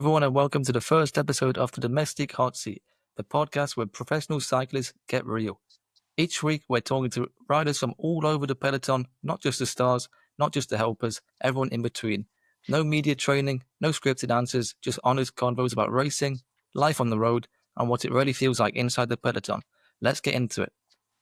Everyone, and welcome to the first episode of the Domestique Hot Seat, the podcast where professional cyclists get real. Each week, we're talking to riders from all over the peloton, not just the stars, not just the helpers, everyone in between. No media training, no scripted answers, just honest convos about racing, life on the road, and what it really feels like inside the peloton. Let's get into it.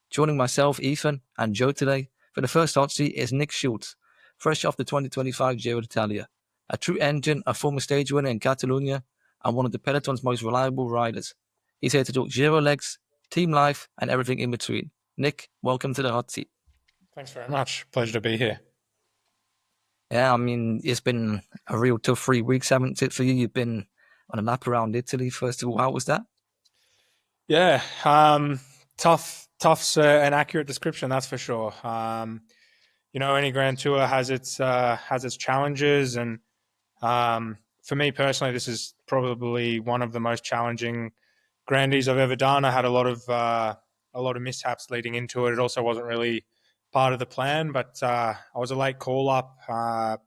Joining myself, Ethan, and Joe today for the first hot seat is Nick Schultz, fresh off the 2025 Giro d'Italia. A true engine, a former stage winner in Catalonia, and one of the peloton's most reliable riders. He's here to talk Giro legs, team life, and everything in between. Nick, welcome to the hot seat. Thanks very much. Pleasure to be here. Yeah, I mean, it's been a real tough 3 weeks, haven't it, for you? You've been on a lap around Italy, first of all. How was that? Yeah, tough's an accurate description, that's for sure. Any Grand Tour has its challenges, and for me personally, this is probably one of the most challenging Grandies I've ever done. I had a lot of mishaps leading into it. It also wasn't really part of the plan, but I was a late call up,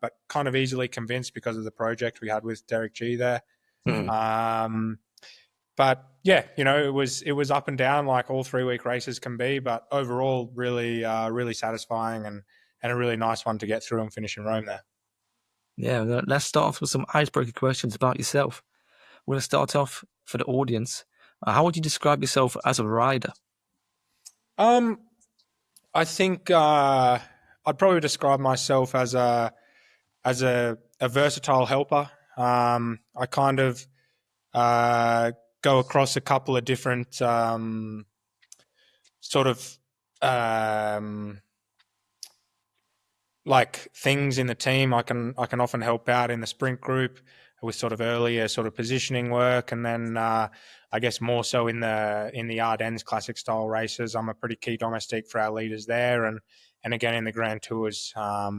but kind of easily convinced because of the project we had with Derek G there. But yeah, it was up and down like all 3-week races can be, but overall really satisfying and a really nice one to get through and finish in Rome there. Yeah, let's start off with some icebreaker questions about yourself. We're going to start off for the audience. How would you describe yourself as a rider? I think I'd probably describe myself as a versatile helper. I kind of go across a couple of different like things in the team. I can often help out in the sprint group with sort of earlier sort of positioning work, and then I guess more so in the Ardennes classic style races. I'm a pretty key domestique for our leaders there, and again in the Grand Tours, a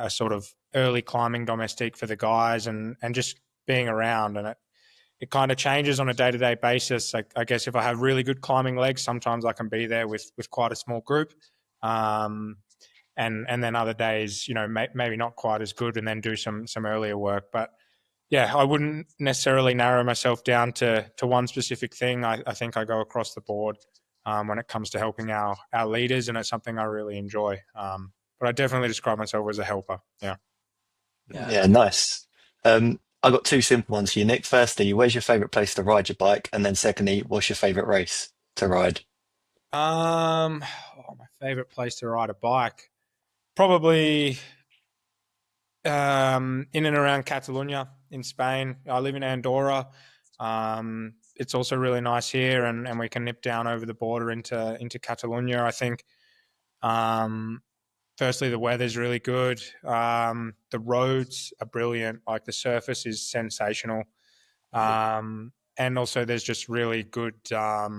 sort of early climbing domestique for the guys, and just being around. And it kind of changes on a day-to-day basis. I guess if I have really good climbing legs, sometimes I can be there with quite a small group. And then other days, maybe not quite as good, and then do some earlier work. But yeah, I wouldn't necessarily narrow myself down to one specific thing. I think I go across the board when it comes to helping our leaders, and it's something I really enjoy. But I definitely describe myself as a helper. Yeah. Yeah, nice. I've got two simple ones for you, Nick. Firstly, where's your favourite place to ride your bike? And then secondly, what's your favourite race to ride? My favorite place to ride a bike, probably in and around Catalonia in Spain. I live in Andorra. It's also really nice here, and we can nip down over the border into Catalonia. I think firstly, the weather's really good. The roads are brilliant. Like the surface is sensational. And also there's just really good, a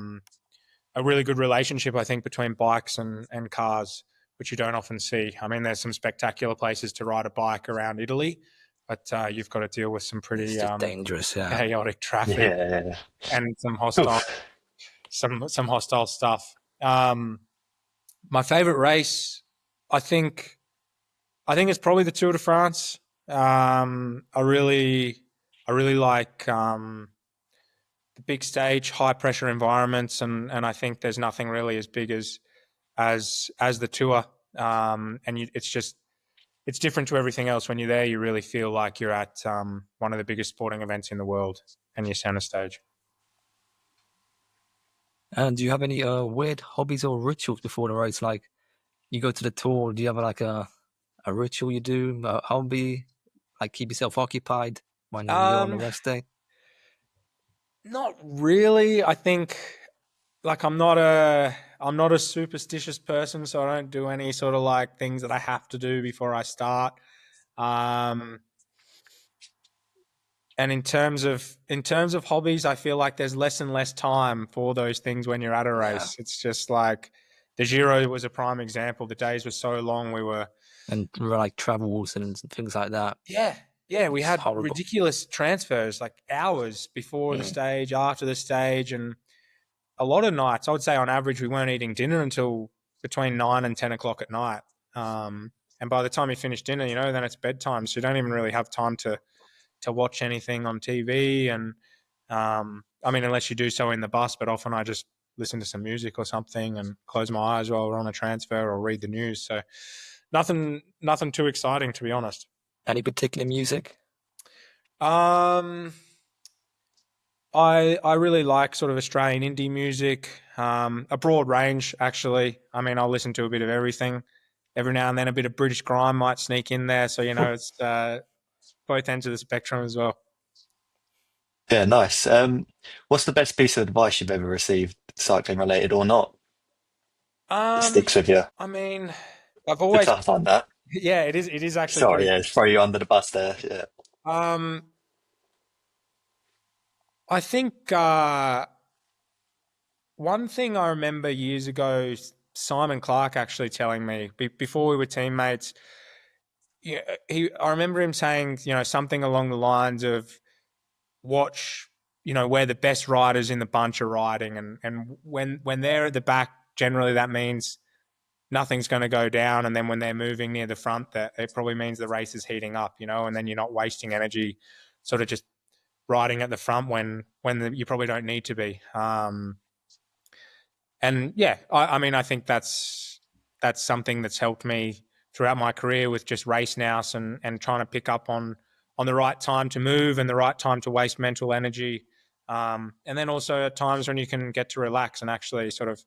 really good relationship, I think, between bikes and cars, which you don't often see. I mean, there's some spectacular places to ride a bike around Italy, but you've got to deal with some pretty dangerous, chaotic traffic and some hostile stuff. My favorite race, I think it's probably the Tour de France. I really like the big stage, high pressure environments, and I think there's nothing really as big as the Tour. It's different to everything else. When you're there, you really feel like you're at one of the biggest sporting events in the world, and you're center stage. And do you have any weird hobbies or rituals before the race? Like you go to the Tour, do you have like a ritual you do, a hobby, like keep yourself occupied when you're on the rest day? Not really. I think like I'm not a superstitious person, so I don't do any sort of like things that I have to do before I start. And in terms of hobbies, I feel like there's less and less time for those things when you're at a race. Yeah. It's just like the Giro was a prime example. The days were so long. We were like travels and things like that. Yeah, we had ridiculous transfers, like hours before the stage, after the stage, and a lot of nights. I would say on average we weren't eating dinner until between 9 and 10 o'clock at night. And by the time you finish dinner, then it's bedtime, so you don't even really have time to to watch anything on TV, and I mean, unless you do so in the bus, but often I just listen to some music or something and close my eyes while we're on a transfer or read the news. So nothing too exciting, to be honest. Any particular music? I really like sort of Australian indie music, a broad range actually. I mean, I'll listen to a bit of everything. Every now and then, a bit of British grime might sneak in there. So it's both ends of the spectrum as well. Yeah, nice. What's the best piece of advice you've ever received, cycling related or not, that sticks with you? I mean, I've It's always a tough one, that. yeah, it is. It is actually Sorry, pretty. yeah, throw you under the bus there. Yeah. Um, I think one thing I remember years ago, Simon Clark actually telling me before we were teammates. Yeah, I remember him saying, something along the lines of watch, where the best riders in the bunch are riding, and when they're at the back, generally that means nothing's going to go down, and then when they're moving near the front, that it probably means the race is heating up, and then you're not wasting energy, sort of just riding at the front when you probably don't need to be. And yeah, I mean, I think that's something that's helped me throughout my career with just race nous and trying to pick up on the right time to move and the right time to waste mental energy. And then also at times when you can get to relax and actually sort of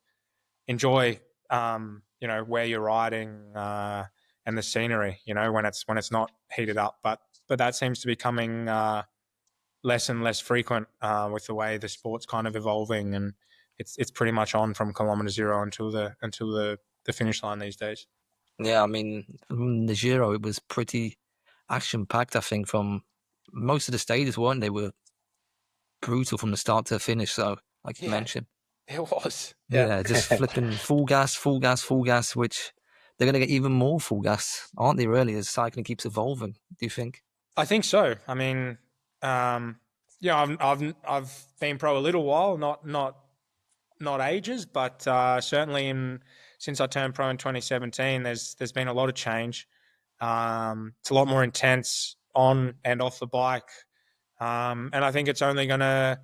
enjoy, where you're riding and the scenery, when it's not heated up. But that seems to be coming less and less frequent with the way the sport's kind of evolving, and it's pretty much on from kilometer zero until the finish line these days. Yeah, I mean, from the Giro, it was pretty action-packed, I think, from most of the stages, weren't they? Were brutal from the start to finish, so, like you Yeah, mentioned. it was. Yeah, just flipping full gas, full gas, full gas, which they're going to get even more full gas, aren't they, really, as cycling keeps evolving, do you think? I think so. I mean, I've been pro a little while, not ages, but certainly since I turned pro in 2017, there's been a lot of change. It's a lot more intense on and off the bike, and I think it's only gonna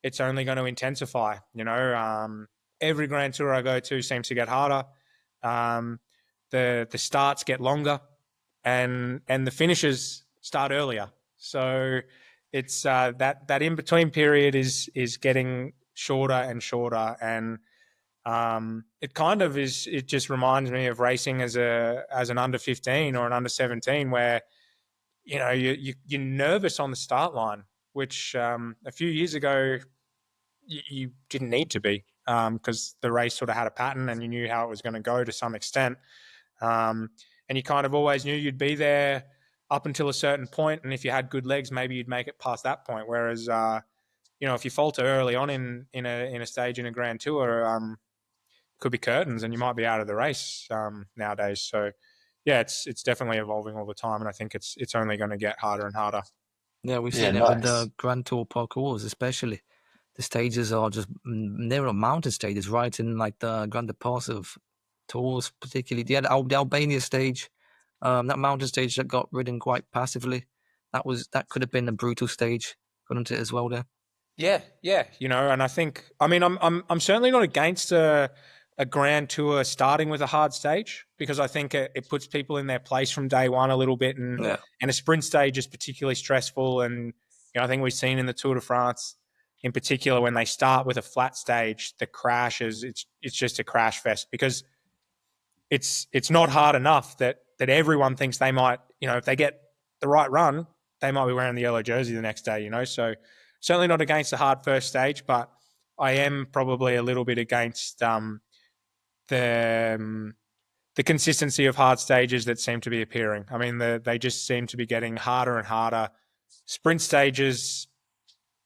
intensify. Every Grand Tour I go to seems to get harder. The starts get longer, and the finishes start earlier. So it's that in between period is getting shorter and shorter, and it kind of is. It just reminds me of racing as an under 15 or an under 17, where you're nervous on the start line, which a few years ago you didn't need to be, because the race sort of had a pattern and you knew how it was going to go to some extent, and you kind of always knew you'd be there up until a certain point, and if you had good legs, maybe you'd make it past that point. Whereas if you falter early on in a stage in a Grand Tour, could be curtains and you might be out of the race nowadays. So yeah, it's definitely evolving all the time, and I think it's only going to get harder and harder. Yeah, we've Yeah, seen it with nice. the Grand Tour parcours, especially. The stages are just, they're not mountain stages, right? In like the Grand Pass of tours, particularly. The Albania stage, that mountain stage that got ridden quite passively. That could have been a brutal stage, couldn't it, as well there? Yeah, and I think, I mean, I'm certainly not against a Grand Tour starting with a hard stage, because I think it puts people in their place from day one a little bit, and Yeah. a sprint stage is particularly stressful, and I think we've seen in the Tour de France, in particular, when they start with a flat stage, the crashes, it's just a crash fest, because it's not hard enough that everyone thinks they might, if they get the right run, they might be wearing the yellow jersey the next day, So certainly not against the hard first stage, but I am probably a little bit against the consistency of hard stages that seem to be appearing. I mean, they just seem to be getting harder and harder. Sprint stages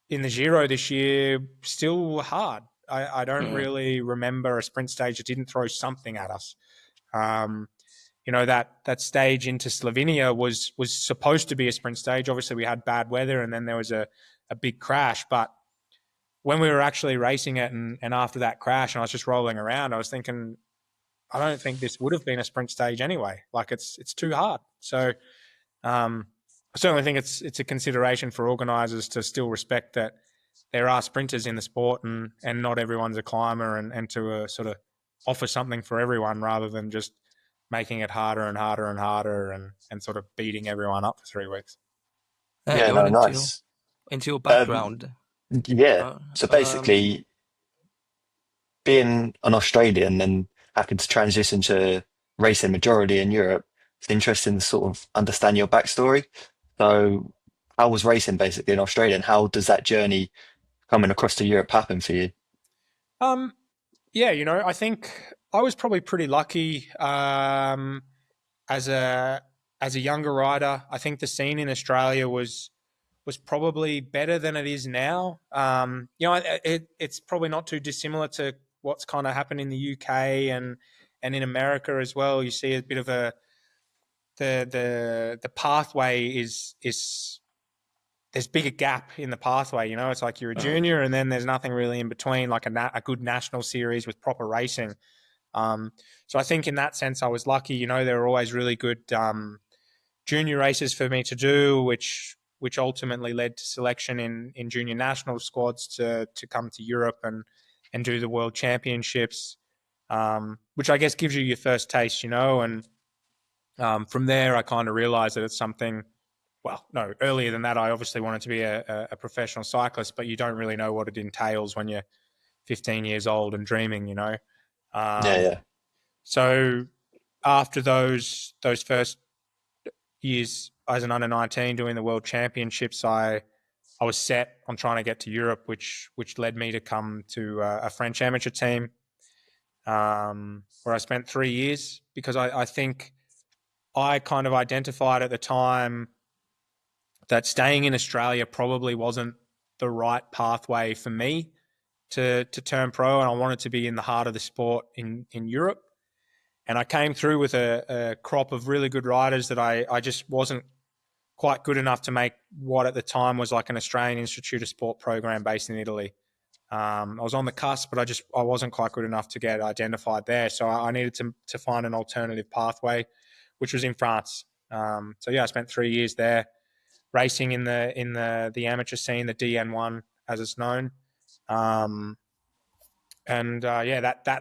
in the Giro this year still hard. I don't really remember a sprint stage that didn't throw something at us. That stage into Slovenia was supposed to be a sprint stage. Obviously, we had bad weather, and then there was a big crash. But when we were actually racing it, and after that crash, and I was just rolling around, I was thinking, I don't think this would have been a sprint stage anyway. Like, it's too hard. So I certainly think it's a consideration for organisers to still respect that there are sprinters in the sport, and not everyone's a climber, and to sort of offer something for everyone rather than just making it harder and harder and harder and sort of beating everyone up for 3 weeks. Yeah, Going no, nice. into your Um, background. yeah. Uh, So um, basically, being an Australian and having to transition to racing majority in Europe, it's interesting to sort of understand your backstory. So, how was racing basically in Australia, and how does that journey coming across to Europe happen for you? Um, yeah, I think I was probably pretty lucky as a younger rider. I think the scene in Australia was probably better than it is now. It's probably not too dissimilar to what's kind of happened in the UK and in America as well. You see a bit of the pathway is there's bigger gap in the pathway. It's like you're a junior and then there's nothing really in between, like a good national series with proper racing. So I think in that sense I was lucky. There were always really good junior races for me to do, which ultimately led to selection in junior national squads to come to Europe and do the world championships, which I guess gives you your first taste, and from there I kind of realized that it's something. Well, no, earlier than that, I obviously wanted to be a professional cyclist, but you don't really know what it entails when you're 15 years old and dreaming. Yeah, Um, yeah. so after those first years as an under 19 doing the world championships, I was set on trying to get to Europe, which led me to come to a French amateur team, where I spent 3 years because I think I kind of identified at the time that staying in Australia probably wasn't the right pathway for me to turn pro, and I wanted to be in the heart of the sport in Europe. And I came through with a crop of really good riders that I just wasn't quite good enough to make what at the time was like an Australian Institute of Sport program based in Italy. I was on the cusp, but I wasn't quite good enough to get identified there. So I needed to find an alternative pathway, which was in France. So yeah, I spent 3 years there racing in the amateur scene, the DN1 as it's known. That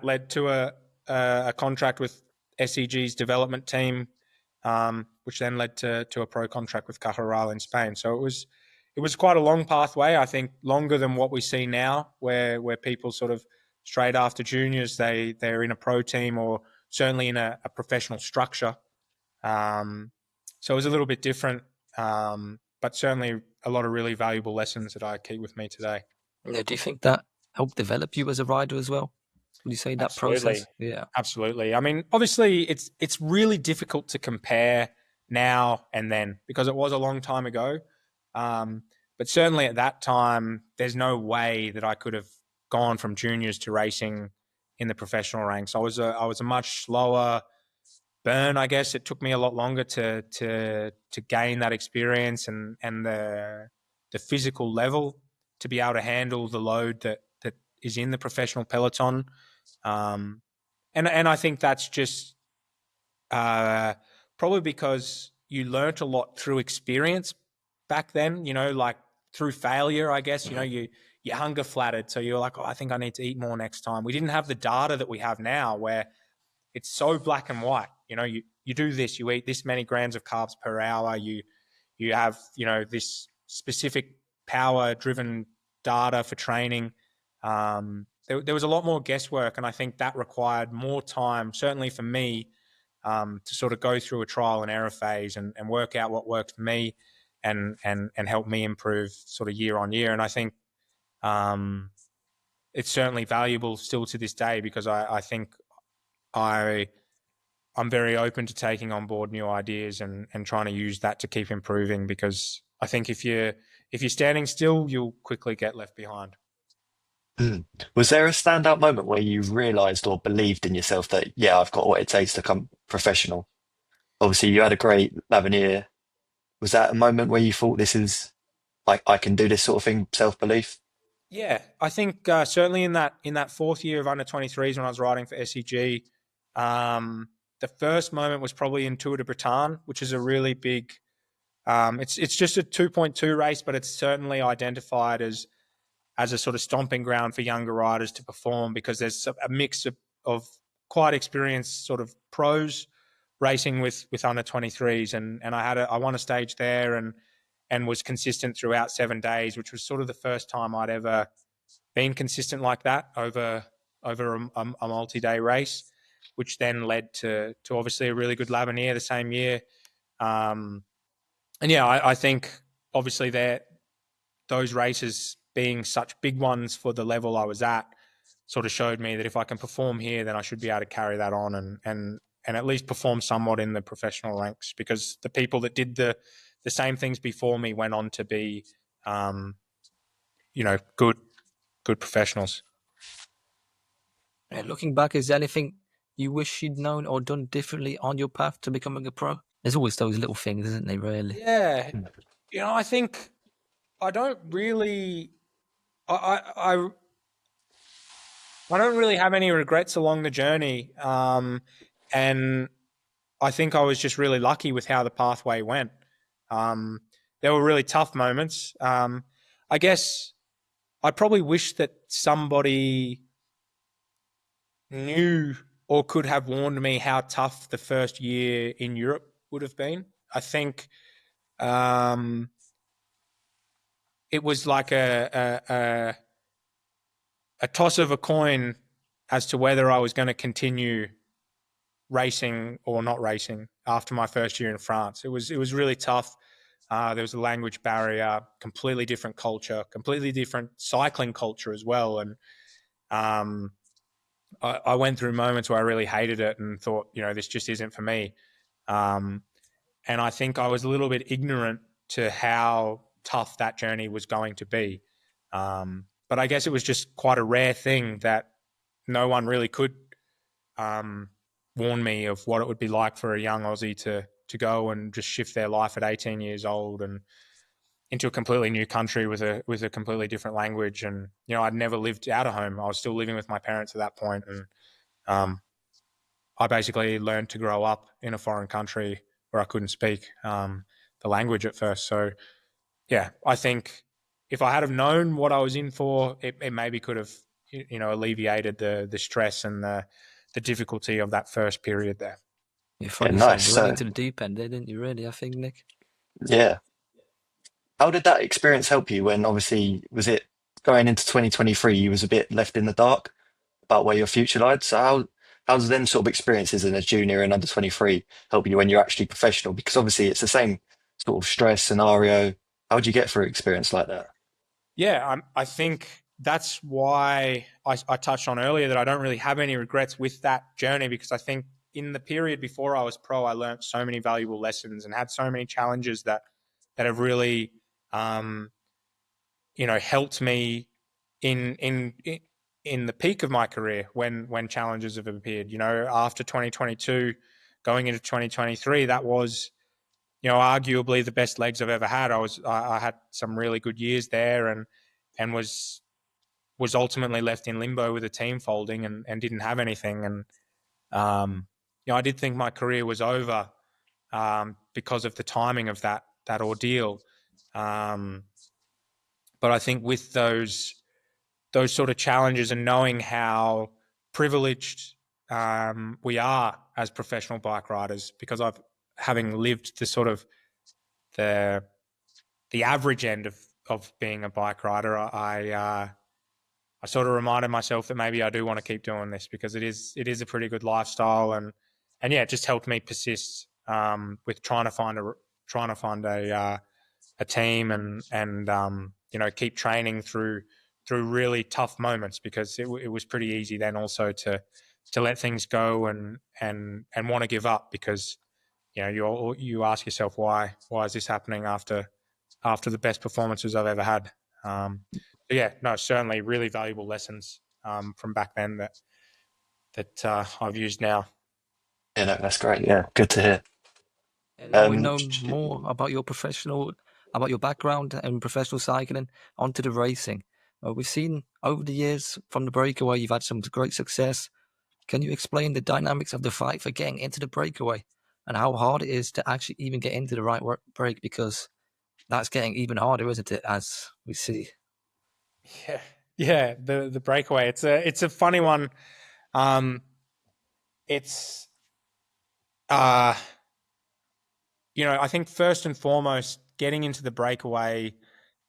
led to a contract with SEG's development team, which then led to a pro contract with Cajaral in Spain. So it was quite a long pathway. I think longer than what we see now, where people sort of straight after juniors they're in a pro team or certainly in a professional structure. So it was a little bit different, but certainly a lot of really valuable lessons that I keep with me today. Do you think that helped develop you as a rider as well? Would you say that Absolutely. process? Yeah. Absolutely. I mean, obviously, it's really difficult to compare now and then because it was a long time ago. But certainly at that time, there's no way that I could have gone from juniors to racing in the professional ranks. I was a much slower burn, I guess. It took me a lot longer to gain that experience and the physical level to be able to handle the load that is in the professional peloton. And I think that's just probably because you learnt a lot through experience back then, like through failure, I guess. You hunger flattered, so you're like, oh, I think I need to eat more next time. We didn't have the data that we have now where it's so black and white. You do this, you eat this many grams of carbs per hour, you have, this specific power driven data for training. There was a lot more guesswork, and I think that required more time, certainly for me, to sort of go through a trial and error phase and work out what worked for me and help me improve sort of year on year. And I think it's certainly valuable still to this day because I think I'm very open to taking on board new ideas and trying to use that to keep improving because I think if you're standing still, you'll quickly get left behind. Mm. Was there a standout moment where you realised or believed in yourself that, yeah, I've got what it takes to become professional? Obviously, you had a great L'avenir. Was that a moment where you thought this is like I can do this sort of thing, self-belief? Yeah, I think certainly in that fourth year of under 23s when I was riding for SEG, the first moment was probably in Tour de Bretagne, which is a really big It's just a 2.2 race, but it's certainly identified as a sort of stomping ground for younger riders to perform, because there's a mix of quite experienced sort of pros racing with under 23s, and I won a stage there and was consistent throughout 7 days, which was sort of the first time I'd ever been consistent like that over a multi-day race, which then led to obviously a really good Lavernier the same year. And yeah, I think obviously those races being such big ones for the level I was at sort of showed me that if I can perform here, then I should be able to carry that on and at least perform somewhat in the professional ranks, because the people that did the same things before me went on to be, good professionals. Looking back, is there anything you wish you'd known or done differently on your path to becoming a pro? There's always those little things, isn't there, really? Yeah. I think I don't really, I don't really have any regrets along the journey. And I think I was just really lucky with how the pathway went. There were really tough moments. I guess I probably wish that somebody knew or could have warned me how tough the first year in Europe would have been. I think it was like a toss of a coin as to whether I was going to continue racing or not racing after my first year in France. It was really tough. There was a language barrier, completely different culture, completely different cycling culture as well. And I went through moments where I really hated it and thought, this just isn't for me. And I think I was a little bit ignorant to how tough that journey was going to be. But I guess it was just quite a rare thing that no one really could warn me of what it would be like for a young Aussie to go and just shift their life at 18 years old and into a completely new country with a completely different language. And I'd never lived out of home. I was still living with my parents at that point, and I basically learned to grow up in a foreign country where I couldn't speak the language at first. So yeah, I think if I had have known what I was in for, it maybe could have alleviated the stress and the difficulty of that first period there. You threw yourself right into the deep end there, didn't you, really, I think, Nick? Yeah. How did that experience help you when, obviously, was it going into 2023, you was a bit left in the dark about where your future lied? So how's them sort of experiences in a junior and under 23 help you when you're actually professional? Because obviously it's the same sort of stress scenario. How would you get through an experience like that? Yeah, I think that's why I touched on earlier that I don't really have any regrets with that journey, because I think in the period before I was pro, I learned so many valuable lessons and had so many challenges that have really, helped me in the peak of my career when challenges have appeared. After 2022, going into 2023, that was, arguably the best legs I've ever had. I had some really good years there, and was ultimately left in limbo with the team folding and didn't have anything. And I did think my career was over because of the timing of that ordeal. But I think with those sort of challenges and knowing how privileged we are as professional bike riders, because having lived the sort of the average end of being a bike rider, I sort of reminded myself that maybe I do want to keep doing this, because it is a pretty good lifestyle, and yeah, it just helped me persist with trying to find a team and keep training through really tough moments, because it was pretty easy then also to let things go and want to give up, because you ask yourself why is this happening after the best performances I've ever had. Certainly really valuable lessons from back then that I've used now. Yeah, no, that's great. Yeah, good to hear. And now we know more about your background in professional cycling onto the racing. We've seen over the years from the breakaway, you've had some great success. Can you explain the dynamics of the fight for getting into the breakaway? and how hard it is to actually even get into the right break, because that's getting even harder, isn't it, as we see? Yeah. The breakaway. It's a funny one. It's I think first and foremost, getting into the breakaway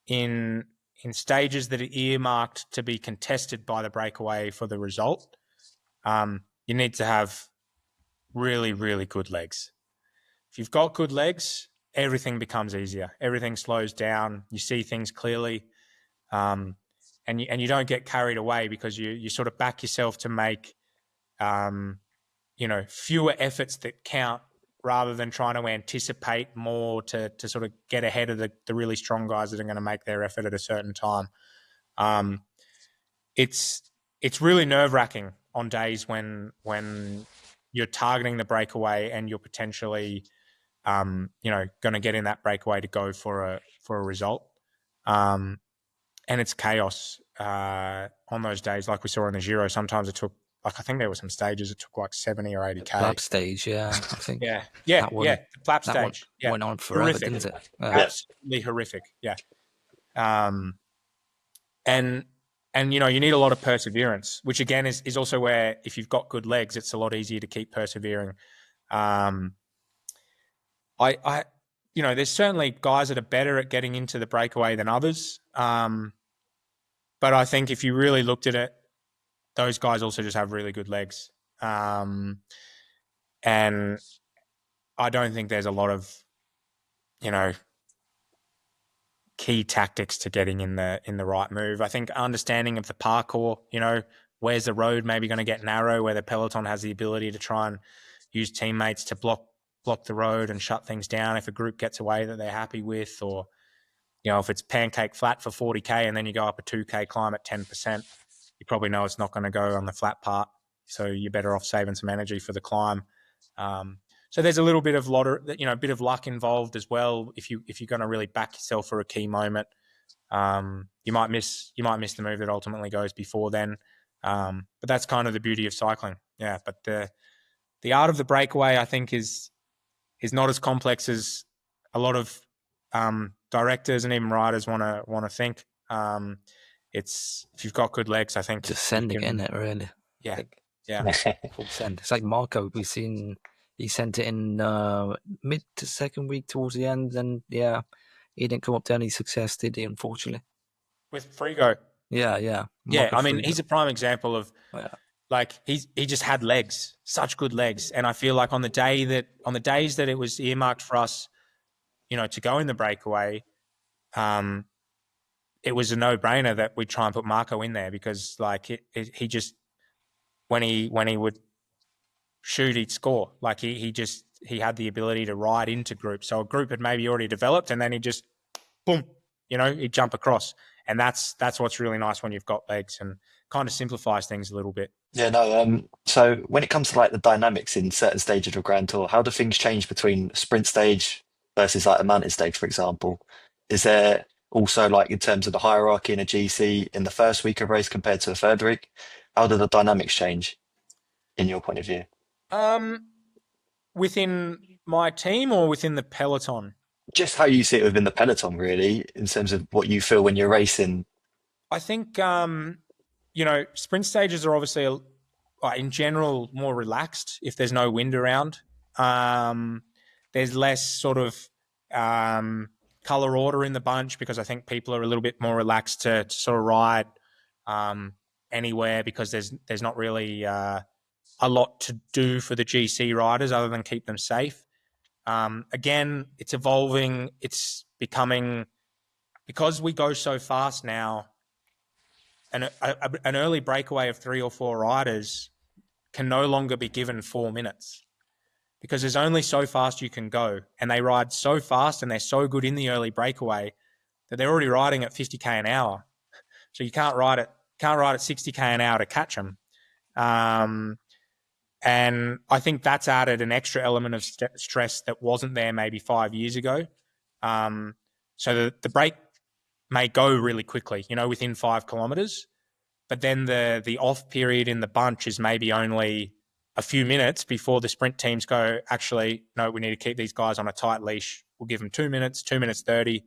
in stages that are earmarked to be contested by the breakaway for the result, you need to have really, really good legs. If you've got good legs, everything becomes easier. Everything slows down. You see things clearly, and you don't get carried away, because you sort of back yourself to make fewer efforts that count, rather than trying to anticipate more to sort of get ahead of the really strong guys that are going to make their effort at a certain time. It's really nerve-wracking on days when you're targeting the breakaway and you're potentially going to get in that breakaway to go for a result. And it's chaos on those days, like we saw in the Giro. Sometimes it took, I think there were some stages it took like 70 or 80K. The Plap stage, yeah, I think. Yeah. The Plap stage. Went on forever, horrific. didn't it? Absolutely horrific. Yeah. And you need a lot of perseverance, which again is also where, if you've got good legs, it's a lot easier to keep persevering. There's certainly guys that are better at getting into the breakaway than others. But I think if you really looked at it, those guys also just have really good legs. And I don't think there's a lot of, key tactics to getting in the right move. I think understanding of the parkour, where's the road maybe going to get narrow, where the peloton has the ability to try and use teammates to block the road and shut things down if a group gets away that they're happy with, or if it's pancake flat for 40K and then you go up a 2K climb at 10%, you probably know it's not going to go on the flat part, so you're better off saving some energy for the climb. So there's a little bit of bit of luck involved as well. If you're going to really back yourself for a key moment, you might miss the move that ultimately goes before then. But that's kind of the beauty of cycling. Yeah, but the art of the breakaway, I think, is not as complex as a lot of directors and even riders want to think. It's, if you've got good legs, I think just sending in it, really. Yeah, full send. It's like Marco. We've seen he sent it in mid to second week towards the end, and he didn't come up to any success, did he? Unfortunately, with Frigo. Yeah. I mean, he's a prime example of like he just had legs, such good legs, and I feel like on the days that it was earmarked for us, to go in the breakaway, it was a no-brainer that we'd try and put Marco in there, because like he just, when he would shoot, he'd score. Like he had the ability to ride into groups. So a group had maybe already developed, and then he just boom, he'd jump across. And that's what's really nice when you've got legs, and kind of simplifies things a little bit. Yeah, no. So when it comes to like the dynamics in certain stages of Grand Tour, how do things change between sprint stage versus like a mountain stage, for example? Is there also, like, in terms of the hierarchy in a GC in the first week of race compared to the third week, how do the dynamics change in your point of view? Within my team or within the peloton? Just how you see it within the peloton, really, in terms of what you feel when you're racing. I think sprint stages are obviously in general more relaxed if there's no wind around. There's less sort of color order in the bunch, because I think people are a little bit more relaxed to sort of ride anywhere, because there's not really a lot to do for the GC riders other than keep them safe. Again, it's evolving. It's becoming, because we go so fast now, an early breakaway of 3 or 4 riders can no longer be given 4 minutes, because there's only so fast you can go, and they ride so fast and they're so good in the early breakaway that they're already riding at 50K an hour. So you can't ride at 60K an hour to catch them. And I think that's added an extra element of stress that wasn't there maybe 5 years ago. So the break may go really quickly, within 5 kilometers, but then the off period in the bunch is maybe only a few minutes before the sprint teams go, actually, no, we need to keep these guys on a tight leash. We'll give them 2 minutes, 2 minutes 30.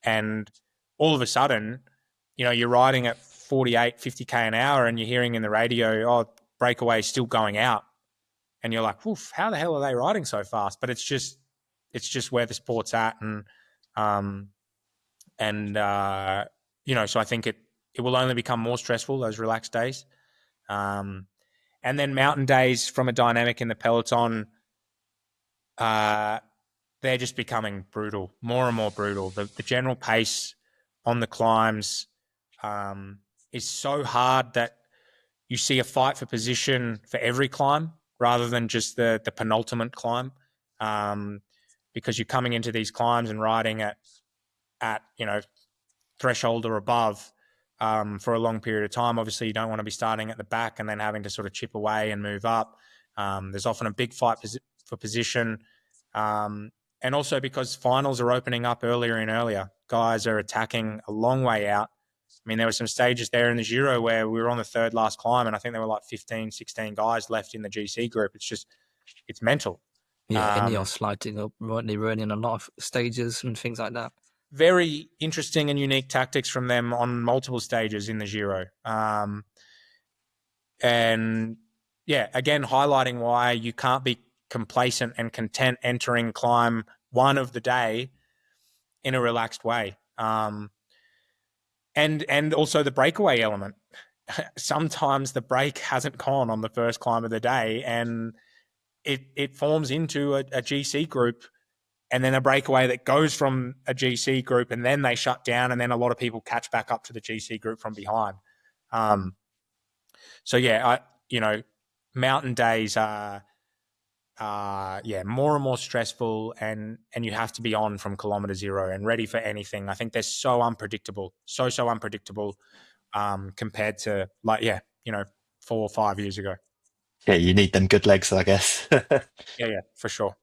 And all of a sudden, you're riding at 48, 50K an hour and you're hearing in the radio, oh, breakaway is still going out. And you're like, oof, how the hell are they riding so fast? But it's just where the sport's at. And so I think it will only become more stressful, those relaxed days. And then mountain days from a dynamic in the peloton, they're just becoming brutal, more and more brutal. The general pace on the climbs is so hard that you see a fight for position for every climb rather than just the penultimate climb, because you're coming into these climbs and riding at threshold or above for a long period of time. Obviously, you don't want to be starting at the back and then having to sort of chip away and move up. There's often a big fight for position. And also because finals are opening up earlier and earlier. Guys are attacking a long way out. I mean, there were some stages there in the Giro where we were on the third last climb and I think there were like 15, 16 guys left in the GC group. It's mental. Yeah, Ineos lighting up, weren't they, running a lot of stages and things like that? Very interesting and unique tactics from them on multiple stages in the Giro. And yeah, again, highlighting why you can't be complacent and content entering climb one of the day in a relaxed way. And also the breakaway element. Sometimes the break hasn't gone on the first climb of the day and it forms into a GC group and then a breakaway that goes from a GC group and then they shut down and then a lot of people catch back up to the GC group from behind. So yeah, mountain days are more and more stressful and you have to be on from kilometer zero and ready for anything. I think they're so unpredictable, so unpredictable compared to 4 or 5 years ago. Yeah, you need them good legs, I guess. Yeah, for sure.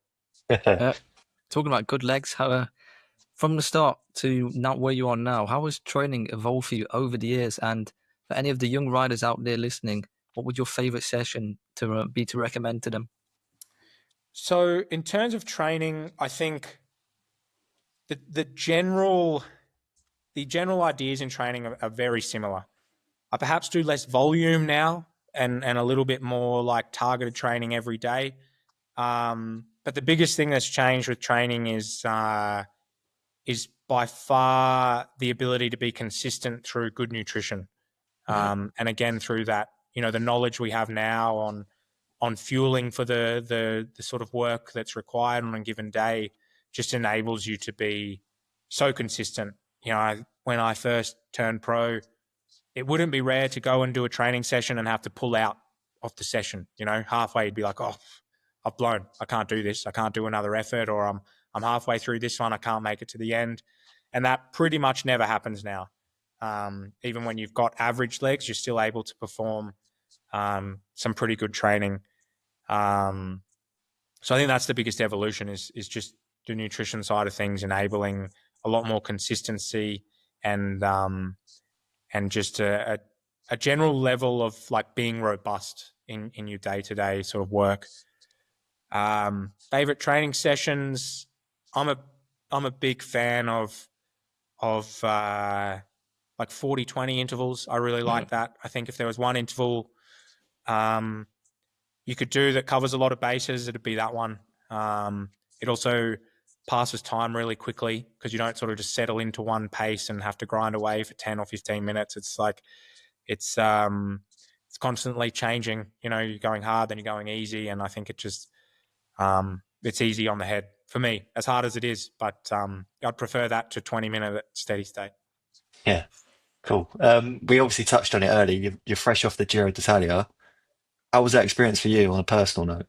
Talking about good legs, how from the start to now where you are now, how has training evolved for you over the years? And for any of the young riders out there listening, what would your favorite session to be to recommend to them? So in terms of training, I think the general ideas in training are very similar. I perhaps do less volume now and a little bit more like targeted training every day. But the biggest thing that's changed with training is by far the ability to be consistent through good nutrition. And again, through that, the knowledge we have now on fueling for the sort of work that's required on a given day just enables you to be so consistent. When I first turned pro, it wouldn't be rare to go and do a training session and have to pull out of the session. Halfway you'd be like, oh, I've blown. I can't do this. I can't do another effort, or I'm halfway through this one. I can't make it to the end. And that pretty much never happens now. Even when you've got average legs, you're still able to perform some pretty good training. So I think that's the biggest evolution is just the nutrition side of things, enabling a lot more consistency and just a general level of like being robust in your day-to-day sort of work. Favorite training sessions. I'm a big fan of like 40-20 intervals. I really like that. I think if there was one interval you could do that covers a lot of bases, it'd be that one. It also passes time really quickly because you don't sort of just settle into one pace and have to grind away for 10 or 15 minutes. It's like it's constantly changing. You're going hard, then you're going easy, and I think it just it's easy on the head for me, as hard as it is. But I'd prefer that to 20-minute steady state. Yeah, cool. We obviously touched on it earlier. You're fresh off the Giro d'Italia. How was that experience for you on a personal note?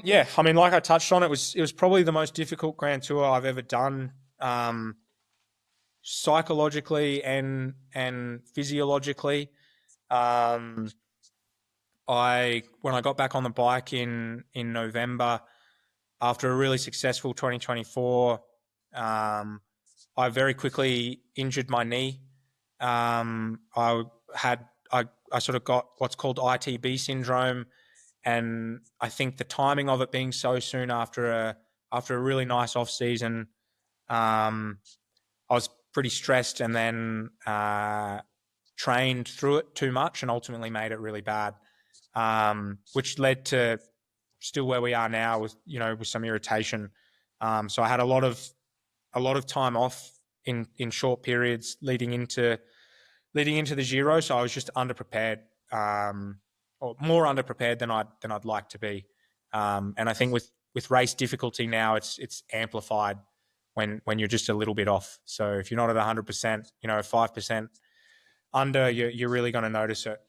Yeah, I mean, like I touched on, it was probably the most difficult Grand Tour I've ever done, psychologically and physiologically. When I got back on the bike in November after a really successful 2024, I very quickly injured my knee. I sort of got what's called ITB syndrome, and I think the timing of it being so soon after a really nice off season, I was pretty stressed, and then trained through it too much, and ultimately made it really bad, which led to still where we are now with some irritation. So I had a lot of time off in short periods leading into the Giro. So I was just underprepared, or more underprepared than I'd like to be. And I think with race difficulty now, it's amplified when you're just a little bit off. So if you're not at 100%, 5% under, you're really going to notice it.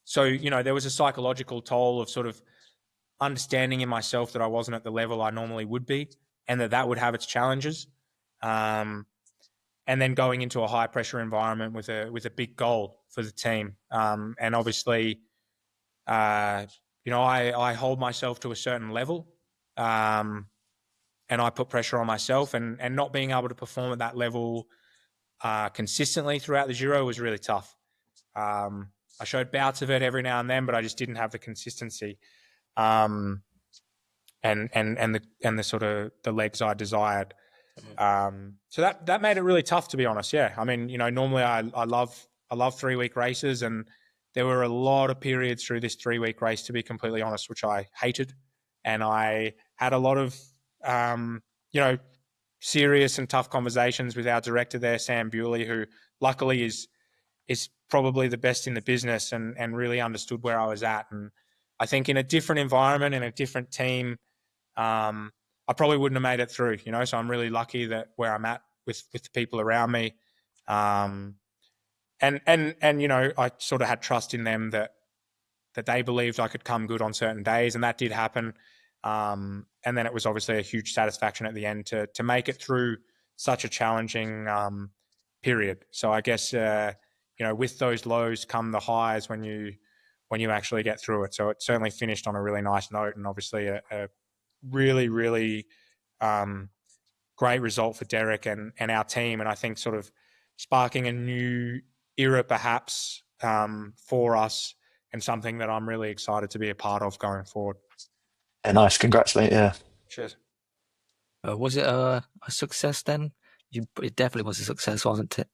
So there was a psychological toll of sort of understanding in myself that I wasn't at the level I normally would be, and that would have its challenges. And then going into a high pressure environment with a big goal for the team. And obviously, I hold myself to a certain level, and I put pressure on myself, and not being able to perform at that level consistently throughout the Giro was really tough. I showed bouts of it every now and then, but I just didn't have the consistency, and the sort of the legs I desired. So that made it really tough, to be honest. Yeah, I mean, normally I love 3-week races, and there were a lot of periods through this 3-week race, to be completely honest, which I hated, and I had a lot of serious and tough conversations with our director there, Sam Bewley, who luckily is probably the best in the business, and really understood where I was at. And I think in a different environment, in a different team, I probably wouldn't have made it through, so I'm really lucky that where I'm at with the people around me. And I sort of had trust in them that they believed I could come good on certain days, and that did happen. And then it was obviously a huge satisfaction at the end to make it through such a challenging period. So I guess with those lows come the highs when you actually get through it. So it certainly finished on a really nice note, and obviously a really, really great result for Derek and our team. And I think sort of sparking a new era perhaps for us, and something that I'm really excited to be a part of going forward. Yeah, nice. Congrats, mate. Yeah. Cheers. Was it a success then? It definitely was a success, wasn't it?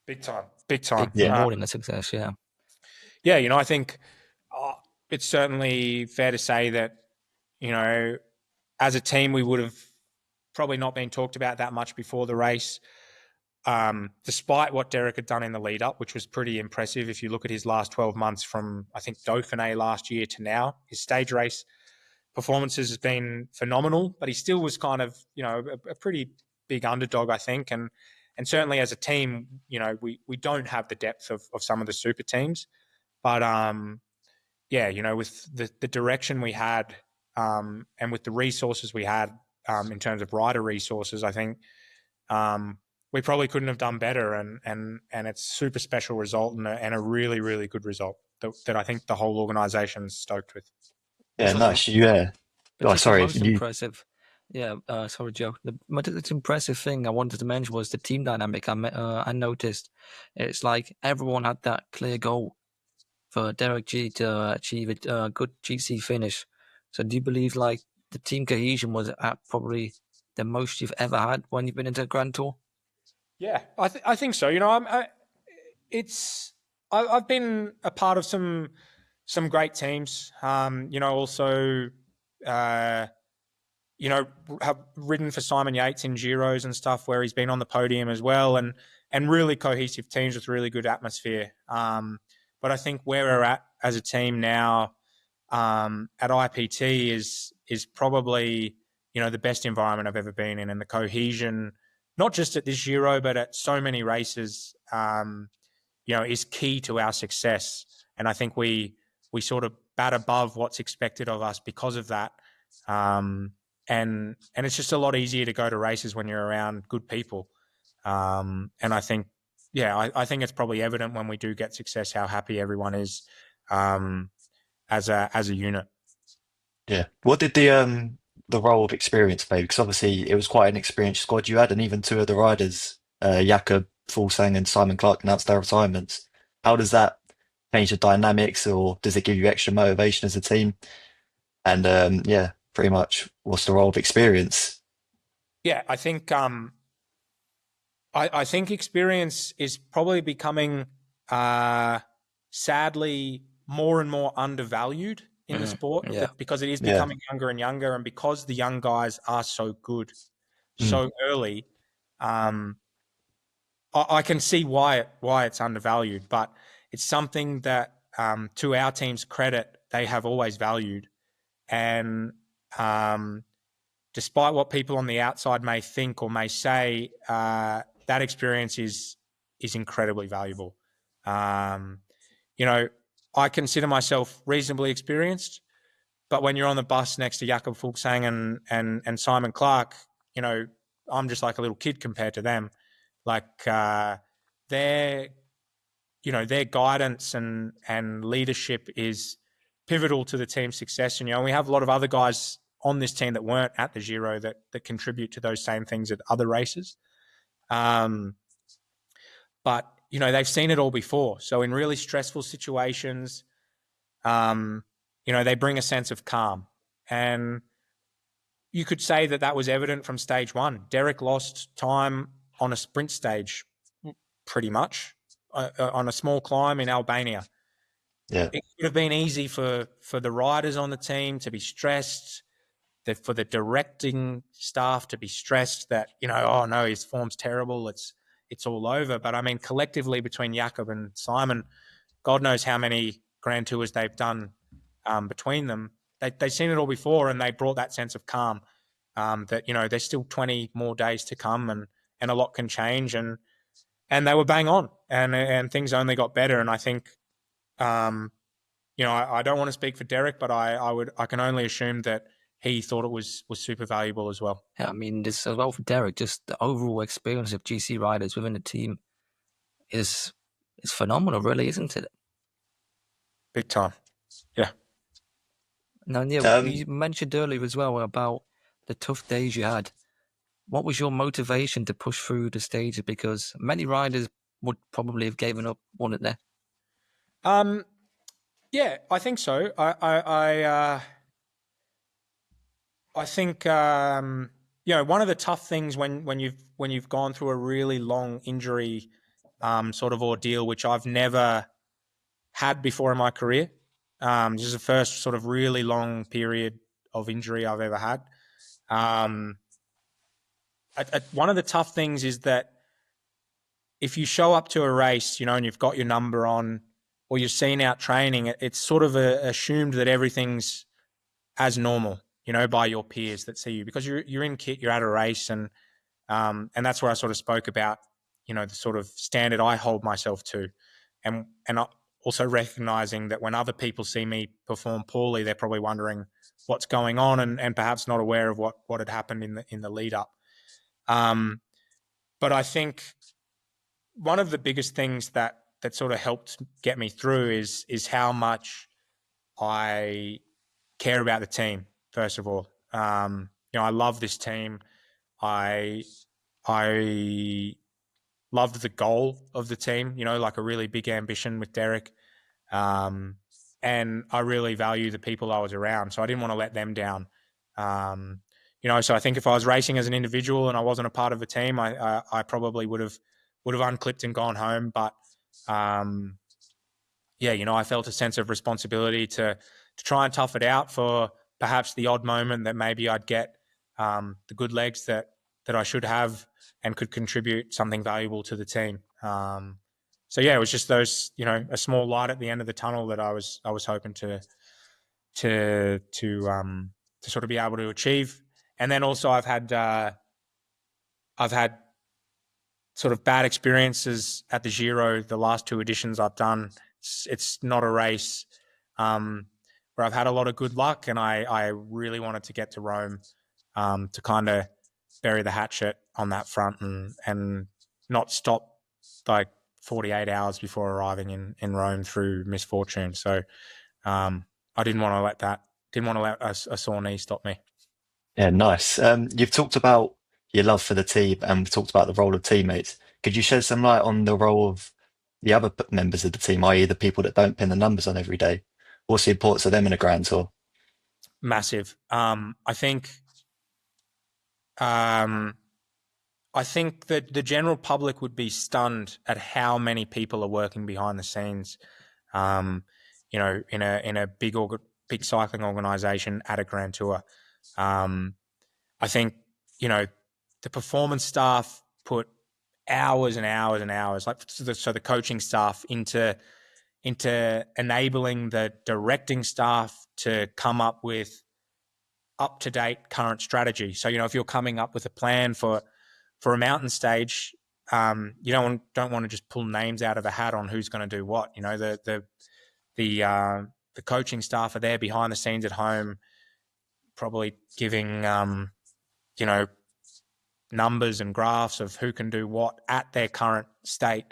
Big time. Big time. Yeah. More than a success, yeah. Yeah, I think it's certainly fair to say that, as a team, we would have probably not been talked about that much before the race, despite what Derek had done in the lead up, which was pretty impressive. If you look at his last 12 months from, I think, Dauphiné last year to now, his stage race performances has been phenomenal, but he still was kind of, a pretty big underdog, I think. And certainly as a team, we don't have the depth of some of the super teams. But, with the direction we had, and with the resources we had, in terms of rider resources, I think we probably couldn't have done better. And it's a super special result, and a really, really good result that I think the whole organisation is stoked with. Yeah, nice. Yeah. But Oh, just the sorry. most impressive, sorry, Joe. The most impressive thing I wanted to mention was the team dynamic. I noticed it's like everyone had that clear goal for Derek G to achieve a good GC finish. So do you believe like the team cohesion was at probably the most you've ever had when you've been into a Grand Tour? Yeah, I think so. I've been a part of some great teams. Also, have ridden for Simon Yates in Giros and stuff where he's been on the podium as well, and really cohesive teams with really good atmosphere. But I think where we're at as a team now, at IPT is probably, the best environment I've ever been in, and the cohesion, not just at this Giro, but at so many races, is key to our success. And I think we sort of bat above what's expected of us because of that. And it's just a lot easier to go to races when you're around good people. And I think, I think it's probably evident when we do get success how happy everyone is, as a unit. Yeah. What did the role of experience play? Because obviously it was quite an experienced squad you had, and even two of the riders, Jakob Fulsang and Simon Clark, announced their retirements. How does that change the dynamics, or does it give you extra motivation as a team? And yeah, pretty much what's the role of experience? Yeah, I think experience is probably becoming uh, sadly more and more undervalued in the sport Yeah. because it is Yeah. becoming younger and younger, and because the young guys are so good Mm. so early. Um, I can see why it's undervalued, but it's something that, to our team's credit, they have always valued. And um, despite what people on the outside may think or may say, that experience is incredibly valuable. Um, you know, I consider myself reasonably experienced, but when you're on the bus next to Jakob Fuglsang and Simon Clark, you know, I'm just like a little kid compared to them. Like their their guidance and leadership is pivotal to the team's success. And we have a lot of other guys on this team that weren't at the Giro that contribute to those same things at other races. Um, but they've seen it all before. So in really stressful situations, um, they bring a sense of calm. And you could say that was evident from stage one. Derek lost time on a sprint stage, pretty much, on a small climb in Albania. Yeah. It could have been easy for the riders on the team to be stressed, that for the directing staff to be stressed that oh no, his form's terrible, it's all over. But I mean, collectively between Jakob and Simon, God knows how many Grand Tours they've done between them. They've seen it all before, and they brought that sense of calm. That there's still 20 more days to come, and a lot can change, and they were bang on, and things only got better. And I think, I don't want to speak for Derek, but I can only assume that he thought it was super valuable as well. Yeah, I mean, this as well for Derek, just the overall experience of GC riders within the team is phenomenal, really, isn't it? Big time. Yeah. Now, Neil, Um, you mentioned earlier as well about the tough days you had. What was your motivation to push through the stages? Because many riders would probably have given up, wouldn't they? Yeah, I think so. I think one of the tough things when you've gone through a really long injury sort of ordeal, which I've never had before in my career. This is the first sort of really long period of injury I've ever had. Um, one of the tough things is that if you show up to a race, and you've got your number on, or you're seen out training, it's sort of assumed that everything's as normal, by your peers that see you, because you're in kit, you're at a race, and that's where I sort of spoke about, the sort of standard I hold myself to, and also recognizing that when other people see me perform poorly, they're probably wondering what's going on, and perhaps not aware of what had happened in the lead up. But I think one of the biggest things that sort of helped get me through is how much I care about the team. First of all, I love this team. I loved the goal of the team. Like a really big ambition with Derek, and I really value the people I was around. So I didn't want to let them down. So I think if I was racing as an individual and I wasn't a part of the team, I probably would have unclipped and gone home. But I felt a sense of responsibility to try and tough it out for perhaps the odd moment that maybe I'd get the good legs that I should have and could contribute something valuable to the team. It was just those, a small light at the end of the tunnel that I was hoping to sort of be able to achieve. And then also I've had sort of bad experiences at the Giro. The last two editions I've done, it's not a race where I've had a lot of good luck, and I really wanted to get to Rome to kind of bury the hatchet on that front and not stop like 48 hours before arriving in Rome through misfortune. So I didn't want to let a sore knee stop me. yeah, nice. You've talked about your love for the team and we've talked about the role of teammates. Could you shed some light on the role of the other members of the team, i.e., the people that don't pin the numbers on every day? What's the importance of them in a Grand Tour? Massive. I think that the general public would be stunned at how many people are working behind the scenes. In a big cycling organization at a Grand Tour. I think the performance staff put hours and hours and hours, so the coaching staff into enabling the directing staff to come up with up-to-date current strategy. So if you're coming up with a plan for a mountain stage, you don't want to just pull names out of a hat on who's going to do what. The coaching staff are there behind the scenes at home, probably giving numbers and graphs of who can do what at their current state.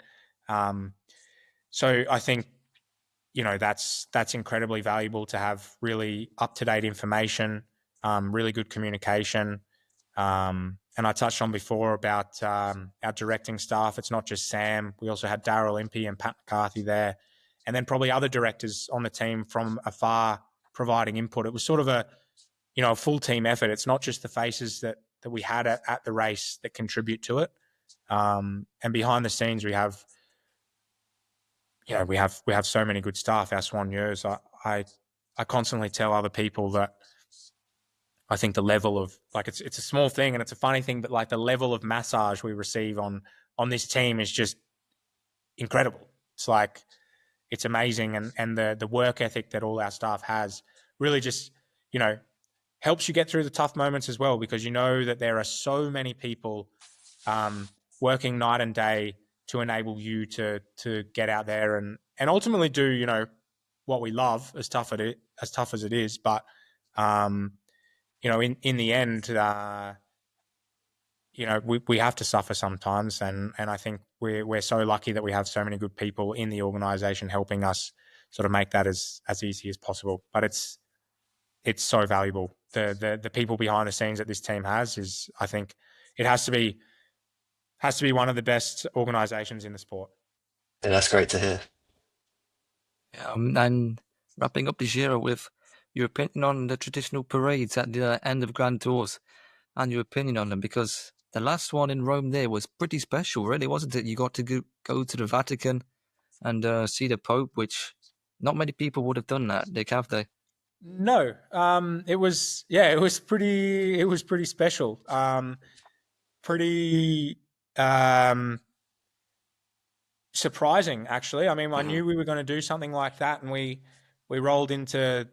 So I think that's incredibly valuable to have really up-to-date information, really good communication. And I touched on before about our directing staff. It's not just Sam. We also had Daryl Impey and Pat McCarthy there, and then probably other directors on the team from afar providing input. It was sort of a full team effort. It's not just the faces that we had at the race that contribute to it. And behind the scenes, we have so many good staff. Our soigneurs. I constantly tell other people that I think the level of it's a small thing and it's a funny thing, but the level of massage we receive on this team is just incredible. It's amazing, and the work ethic that all our staff has really just helps you get through the tough moments as well, because that there are so many people working night and day to enable you to get out there and ultimately do what we love, as tough as it is, but in the end, we have to suffer sometimes, and I think we're so lucky that we have so many good people in the organization helping us sort of make that as easy as possible. But it's so valuable. The people behind the scenes that this team has I think it has to be one of the best organizations in the sport. Yeah, that's great to hear. And wrapping up the Giro with your opinion on the traditional parades at the end of Grand Tours and your opinion on them, because the last one in Rome there was pretty special, really, wasn't it? You got to go to the Vatican and see the Pope, which not many people would have done that, Dick, have they? No, it was pretty special. Pretty surprising, actually. I mean, I knew we were going to do something like that, and we rolled into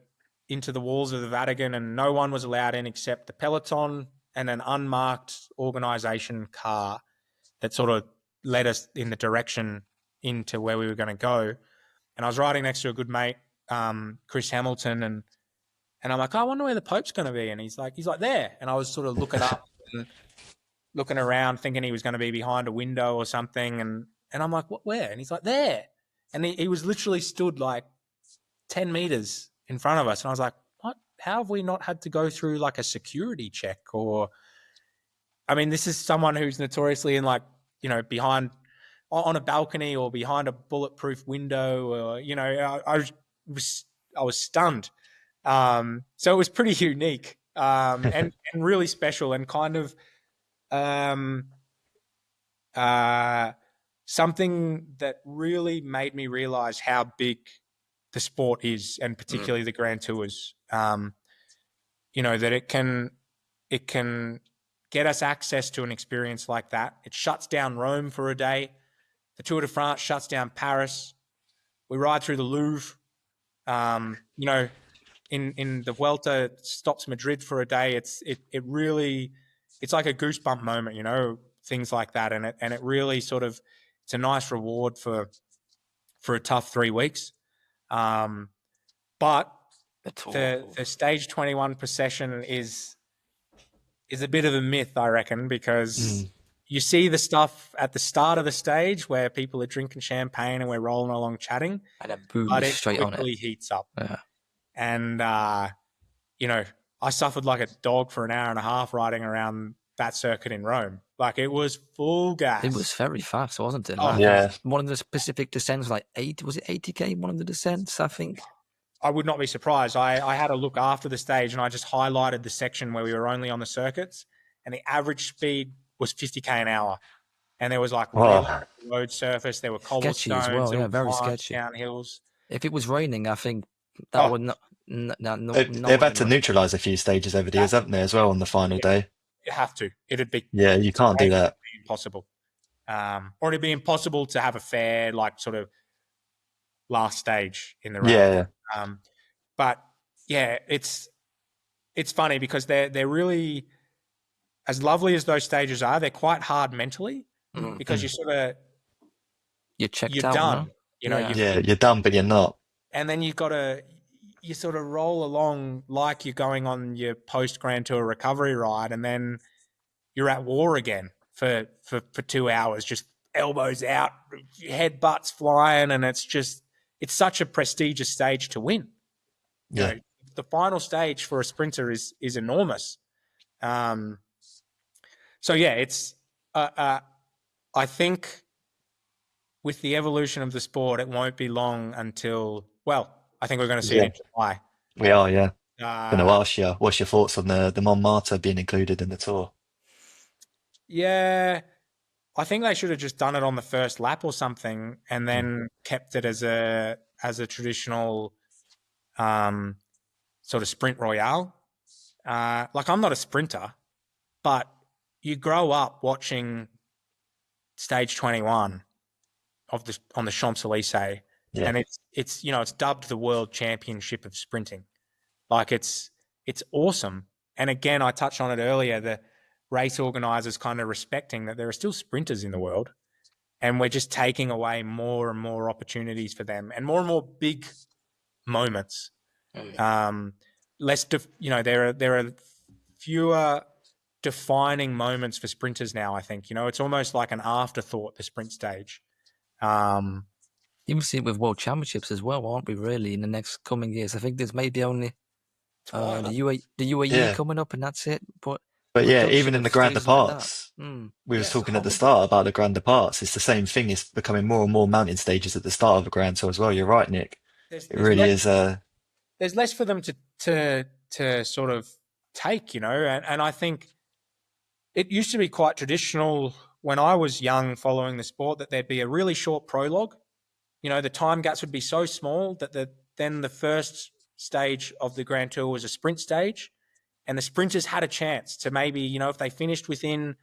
the walls of the Vatican, and no one was allowed in except the peloton and an unmarked organization car that sort of led us in the direction into where we were going to go. And I was riding next to a good mate, Chris Hamilton, and I'm like, oh, I wonder where the Pope's going to be. And he's like there. And I was sort of looking up and looking around, thinking he was going to be behind a window or something. And I'm like, what, where? And he's like, there. And he was literally stood 10 meters in front of us. And I was like, what? How have we not had to go through a security check? Or, I mean, this is someone who's notoriously in behind on a balcony or behind a bulletproof window, or, I was stunned. So it was pretty unique, and really special, and kind of something that really made me realize how big the sport is, and particularly the Grand Tours. That it can get us access to an experience like that. It shuts down Rome for a day. The Tour de France shuts down Paris. We ride through the Louvre. In the Vuelta, it stops Madrid for a day. It's like a goosebump moment, things like that, and it really sort of, it's a nice reward for a tough 3 weeks. But the stage 21 procession is a bit of a myth, I reckon, because you see the stuff at the start of the stage where people are drinking champagne and we're rolling along chatting, and it booms but it straight on quickly it. heats up. Yeah. And, I suffered like a dog for an hour and a half riding around that circuit in Rome. Like it was full gas. It was very fast, wasn't it? Oh, Like, yeah. one of the specific descents, like 80K, one of the descents, I think. I would not be surprised. I had a look after the stage and I just highlighted the section where we were only on the circuits, and the average speed was 50K an hour. And there was like really road surface, there were Sketchy cobblestones, as well, little very climbs, sketchy. downhills. If it was raining, I think that would not. They've had to neutralise a few stages over the years, haven't they, as well, on the final day? You have to. It'd be you can't do that. impossible. Or it'd be impossible to have a fair, like, sort of last stage in the race. Yeah. But yeah, it's funny because they're really, as lovely as those stages are, they're quite hard mentally because you sort of you're checked you're out. done. No? You know, you're done, but you're not. And then you've got to you sort of roll along like you're going on your post Grand Tour recovery ride, and then you're at war again for 2 hours, just elbows out, headbutts flying, and it's such a prestigious stage to win. Yeah. You know, the final stage for a sprinter is enormous. So yeah, it's I think with the evolution of the sport, it won't be long until, well, I think we're going to see it in July. We are, yeah. Going to ask you, what's your thoughts on the Montmartre being included in the tour? Yeah, I think they should have just done it on the first lap or something, and then kept it as a traditional sort of sprint royale. Like, I'm not a sprinter, but you grow up watching stage 21 on the Champs-Élysées, and it's you know, it's dubbed the World Championship of Sprinting. Like, it's awesome. And again, I touched on it earlier, the race organisers kind of respecting that there are still sprinters in the world, and we're just taking away more and more opportunities for them and more big moments. There are fewer defining moments for sprinters now, I think. You know, it's almost like an afterthought, the sprint stage. You will see it with World Championships as well, aren't we, really, in the next coming years? I think there's maybe only the UAE coming up, and that's it. But yeah, even in the Grand Departs, we was talking at the start about the Grand Departs. It's the same thing. It's becoming more and more mountain stages at the start of a Grand Tour as well. You're right, Nick. It really is. There's less for them to sort of take, you know, and I think it used to be quite traditional when I was young following the sport that there'd be a really short prologue. You know, the time gaps would be so small that then the first stage of the Grand Tour was a sprint stage, and the sprinters had a chance to maybe, you know, if they finished within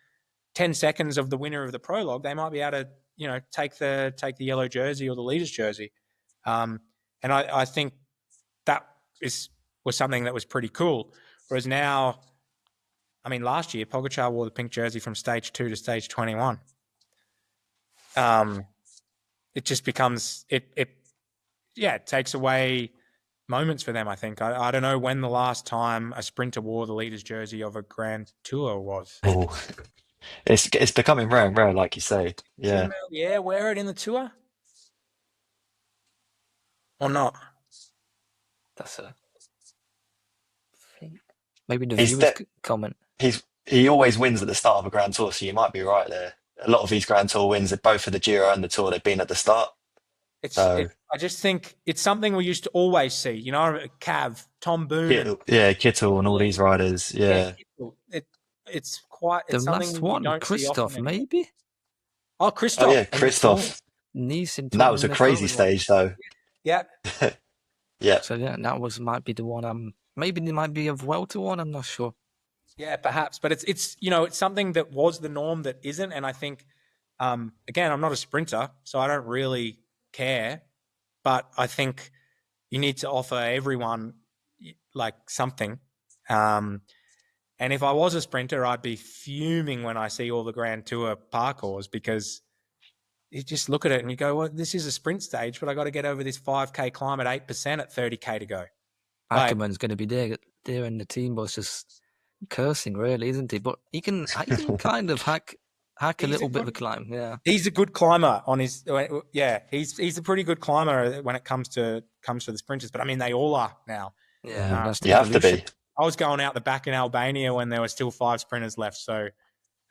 10 seconds of the winner of the prologue, they might be able to, you know, take the yellow jersey or the leader's jersey. And I think that was something that was pretty cool. Whereas now, I mean, last year, Pogacar wore the pink jersey from stage 2 to stage 21. It just becomes, it takes away moments for them, I think. I don't know when the last time a sprinter wore the leader's jersey of a Grand Tour was. Oh, it's becoming rare and rare, like you say. Yeah. Yeah, wear it in the Tour? Or not? That's maybe the viewers comment. He always wins at the start of a Grand Tour, so you might be right there. A lot of these Grand Tour wins, both for the Giro and the Tour, they've been at the start. I just think it's something we used to always see. You know, Cav, Tom Boone, Kittel, and all these riders. Yeah, it's quite. It's the something last one, Christoph, maybe. Oh, Christoph. Oh yeah, Christoph. Nice. That was a crazy stage, though. Yeah. Yeah. So yeah, that might be the one. Maybe it might be a Vuelta one. I'm not sure. Yeah, perhaps, but it's you know, it's something that was the norm that isn't, and I think again, I'm not a sprinter, so I don't really care, but I think you need to offer everyone like something. And if I was a sprinter, I'd be fuming when I see all the Grand Tour parcours, because you just look at it and you go, well, this is a sprint stage, but I got to get over this 5K climb at 8% at 30K to go. Ackerman's going to be there in the team bus just cursing, really, isn't he? But he can kind of hack a little bit of a climb. Yeah, he's a good climber on his. Yeah, he's a pretty good climber when it comes to the sprinters. But I mean, they all are now. Yeah, you have to be. I was going out the back in Albania when there were still 5 sprinters left, so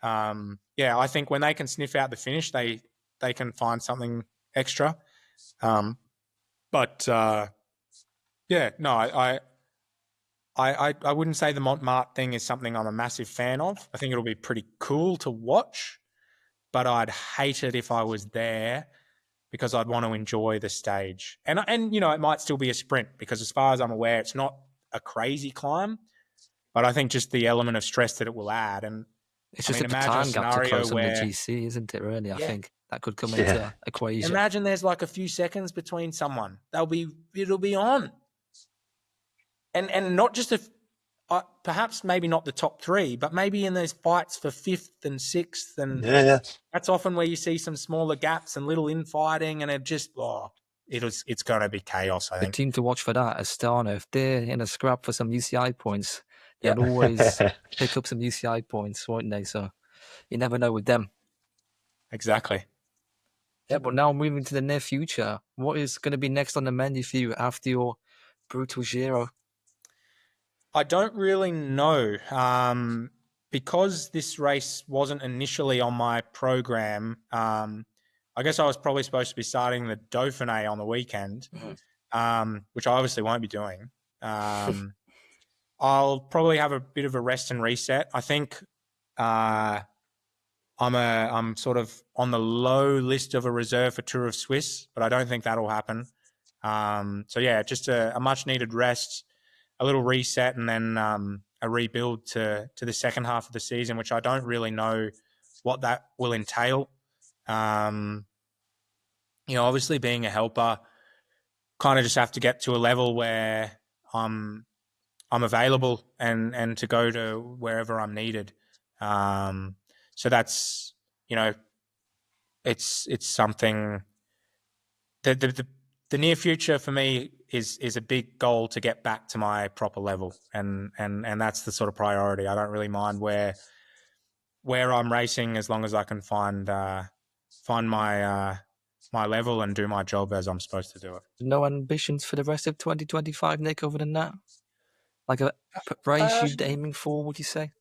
I think when they can sniff out the finish, they can find something extra. I wouldn't say the Montmartre thing is something I'm a massive fan of. I think it'll be pretty cool to watch, but I'd hate it if I was there because I'd want to enjoy the stage. And it might still be a sprint because as far as I'm aware, it's not a crazy climb, but I think just the element of stress that it will add. And it's just imagine a time gap to close on the GC, isn't it, really? I think that could come into equation. Imagine there's like a few seconds between someone. It'll be on. And not just perhaps maybe not the top three, but maybe in those fights for fifth and sixth. And that's often where you see some smaller gaps and little infighting, and it just, it's going to be chaos, I think. The team to watch for that, Astana, if they're in a scrap for some UCI points, they'll always pick up some UCI points, won't they? So you never know with them. Exactly. Yeah, but now moving to the near future, what is going to be next on the menu for you after your brutal Giro? I don't really know. Because this race wasn't initially on my program, I guess I was probably supposed to be starting the Dauphiné on the weekend, which I obviously won't be doing. I'll probably have a bit of a rest and reset. I think I'm sort of on the low list of a reserve for Tour of Swiss, but I don't think that'll happen. Just a much needed rest, a little reset, and then a rebuild to the second half of the season, which I don't really know what that will entail. Obviously being a helper, kind of just have to get to a level where I'm available and to go to wherever I'm needed. So that's, it's something that the near future for me is a big goal to get back to my proper level. And that's the sort of priority. I don't really mind where I'm racing as long as I can find my level and do my job as I'm supposed to do it. No ambitions for the rest of 2025, Nick, other than that? Like a race you'd aiming for, would you say?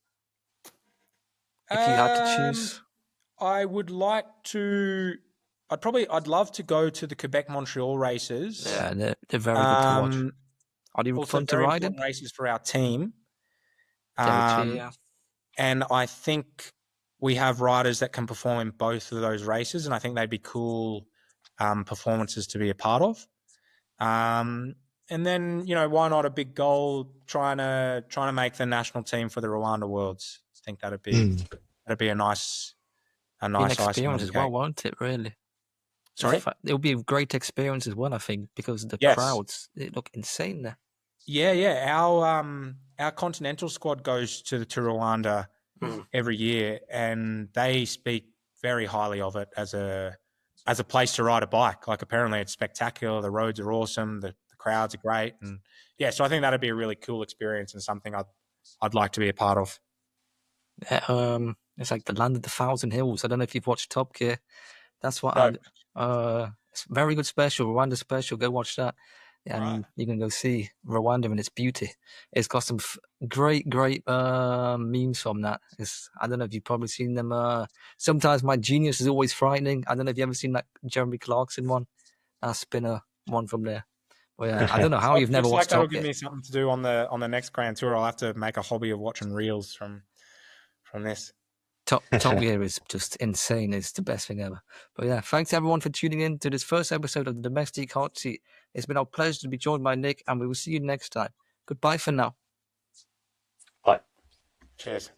If you had to choose? I would like to... I'd love to go to the Quebec-Montreal races. Yeah, they're very good to watch. Are they fun to ride in? Races for our team. And I think we have riders that can perform in both of those races, and I think they'd be cool performances to be a part of. And then, why not a big goal trying to make the national team for the Rwanda Worlds? I think that'd be a nice experience as well, won't it? Really. Sorry, it'll be a great experience as well. I think because the crowds, they look insane there. Yeah. Our continental squad goes to Rwanda every year, and they speak very highly of it as a place to ride a bike. Like, apparently it's spectacular. The roads are awesome. The crowds are great, and so I think that'd be a really cool experience and something I'd like to be a part of. It's like the land of the thousand hills. I don't know if you've watched Top Gear. That's what it's a very good special, Rwanda special. Go watch that. And you can go see Rwanda in its beauty. It's got some great memes from that. I don't know if you've probably seen them. Sometimes my genius is always frightening. I don't know if you've ever seen that Jeremy Clarkson one, that spinner one from there. But yeah, I don't know how you've never watched Top Gear. That'll give me something to do on the next Grand Tour. I'll have to make a hobby of watching reels from this. Top Gear is just insane. It's the best thing ever. But yeah, thanks everyone for tuning in to this first episode of the Domestique Hot Seat. It's been our pleasure to be joined by Nick, and we will see you next time. Goodbye for now. Bye. Cheers.